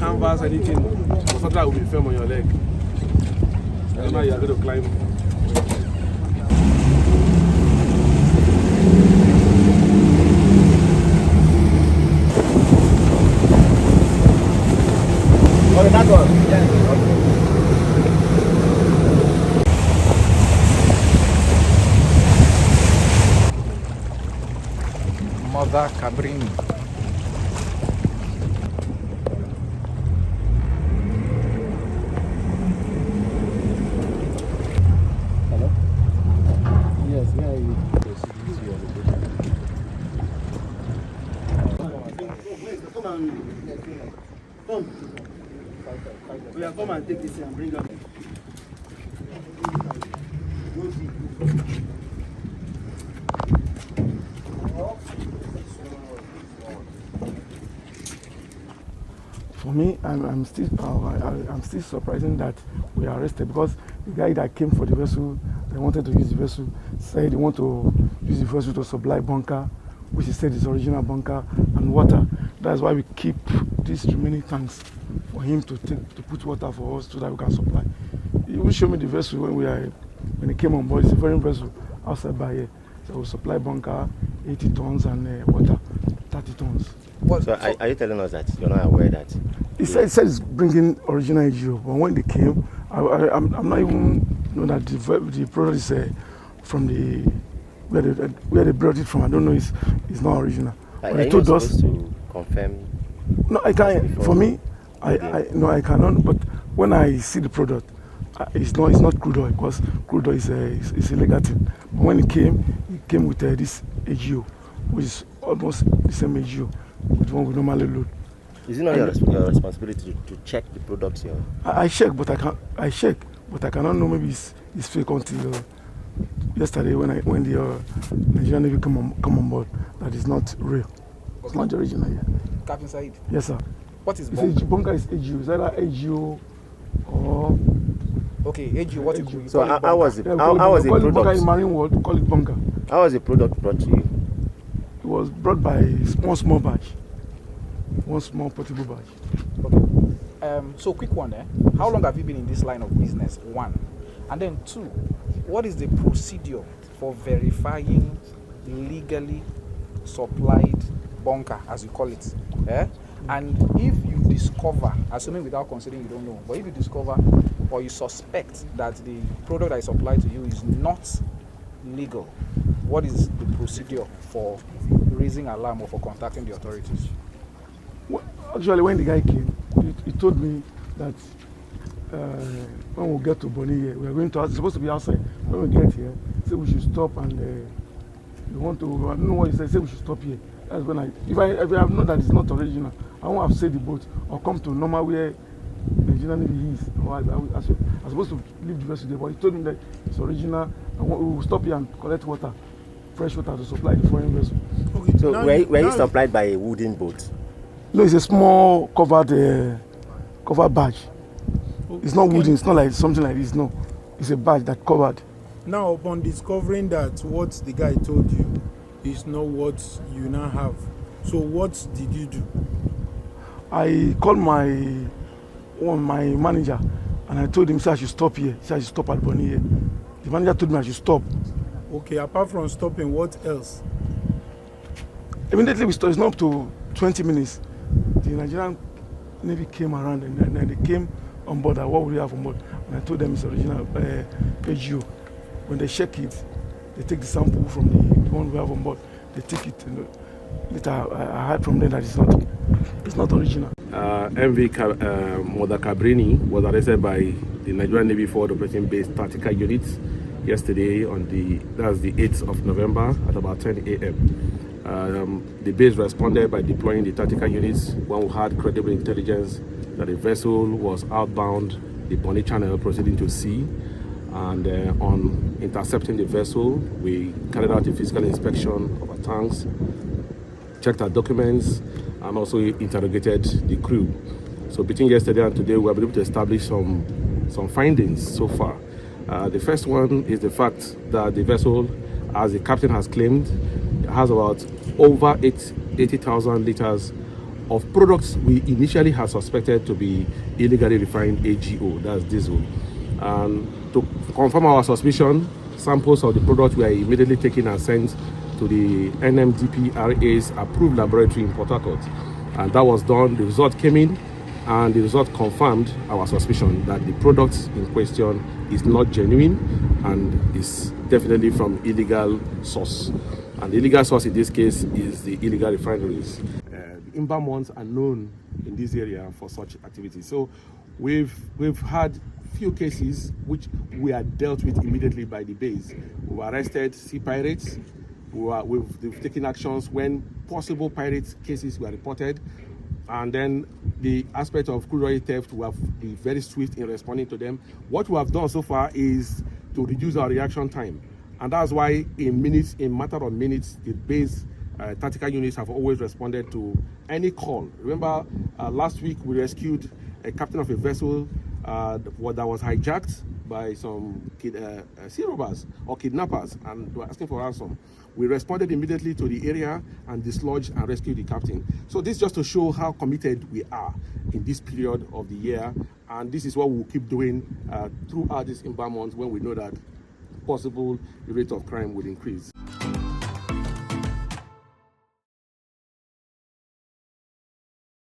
canvas, anything, or something that will be firm on your leg. And now you are going to climb. Oh, that one? Yeah. Okay. Mother Cabrini. Hello? Yes, where are you? Come and take this and bring up. For me, I'm still surprising that we are arrested, because the guy that came for the vessel, they wanted to use the vessel, said they want to use the vessel to supply bunker, which he said is original bunker, and water. That's why we keep these remaining tanks for him to put water for us so that we can supply. He will show me the vessel when he came on board. It's a foreign vessel outside by here. So we supply bunker 80 tons and water 30 tons. So are you telling us that you're not aware that? He said it's bringing original AGO, but when they came, I'm not even know that the product is from the where they brought it from. I don't know. It's not original. Are you not supposed to confirm? No, I can't. For me, I cannot. But when I see the product, it's not crude oil, because crude oil is illegal thing. But when it came with this AGO, which is almost the same AGO with one we normally load. Is it not your responsibility to check the products here? I check, but I cannot know. Maybe it's fake until yesterday when the Nigerian Navy come on board. That is not real. It's not the original yet. Captain Said. Yes, sir. What is bunker? Bunker is AGO. Is either AGO or okay, AGO. What you so how was it? Yeah, How was the product? product? In marine world, call it bunker. How was the product brought to you? It was brought by one small batch, one small portable batch. Okay. So quick one, How long have you been in this line of business? One, and then two, what is the procedure for verifying legally supplied bunker, as you call it? And if you discover, assuming without considering you don't know, but if you discover or you suspect that the product that is supplied to you is not legal, what is the procedure for raising alarm or for contacting the authorities? Well, actually, when the guy came, he told me that when we get to Bonny here, we are going to. It's supposed to be outside. When we get here, he said we should stop and we want to. I don't know what he said. He said we should stop here. That's when if I have known that it's not original, I won't have said the boat or come to normal where the Nigerian Navy is. Or I'm supposed to leave the vessel there, but he told me that it's original. And we will stop here and collect water, fresh water to supply the foreign vessel. Okay, so were you supplied by a wooden boat? No, it's a small covered badge. Okay. It's not wooden. It's not like something like this. No, it's a badge that covered. Now, upon discovering that what the guy told you is not what you now have, so what did you do? I called my manager and I told him, "Sir, I should stop here. Sir, I should stop at Bonny here." The manager told me I should stop. Okay, apart from stopping, what else? Immediately we stopped. It's not up to 20 minutes. The Nigerian Navy came around and then they came on board. What would we have on board? And I told them it's original AGO. When they check it, they take the sample from the one we have on board. They take it. And later I heard from them that it's not original. Mother Cabrini was arrested by the Nigerian Navy Forward Operating Base Tactical Units yesterday that's the 8th of November at about 10 a.m. The base responded by deploying the tactical units when we had credible intelligence that the vessel was outbound the Bonny Channel proceeding to sea, and on intercepting the vessel, we carried out a physical inspection of our tanks, checked our documents, and also interrogated the crew. So between yesterday and today, we have been able to establish some findings so far. The first one is the fact that the vessel, as the captain has claimed, has about over 80,000 liters of products we initially had suspected to be illegally refined AGO, that's diesel. And to confirm our suspicion, samples of the product were immediately taken and sent to the NMDPRA's approved laboratory in Port Harcourt. And that was done, the result came in, and the result confirmed our suspicion that the product in question is not genuine and is definitely from illegal source. And the illegal source in this case is the illegal refineries. The inbound ones are known in this area for such activities. So we've had few cases which we are dealt with immediately by the base. We've arrested sea pirates. We've taken actions when possible pirate cases were reported. And then the aspect of crude oil theft, we have been very swift in responding to them. What we have done so far is to reduce our reaction time. And that's why in matter of minutes, the base tactical units have always responded to any call. Remember, last week we rescued a captain of a vessel that was hijacked by some sea robbers or kidnappers, and they were asking for ransom. We responded immediately to the area and dislodged and rescued the captain. So this just to show how committed we are in this period of the year, and this is what we'll keep doing throughout these inbound months when we know that possible rate of crime will increase.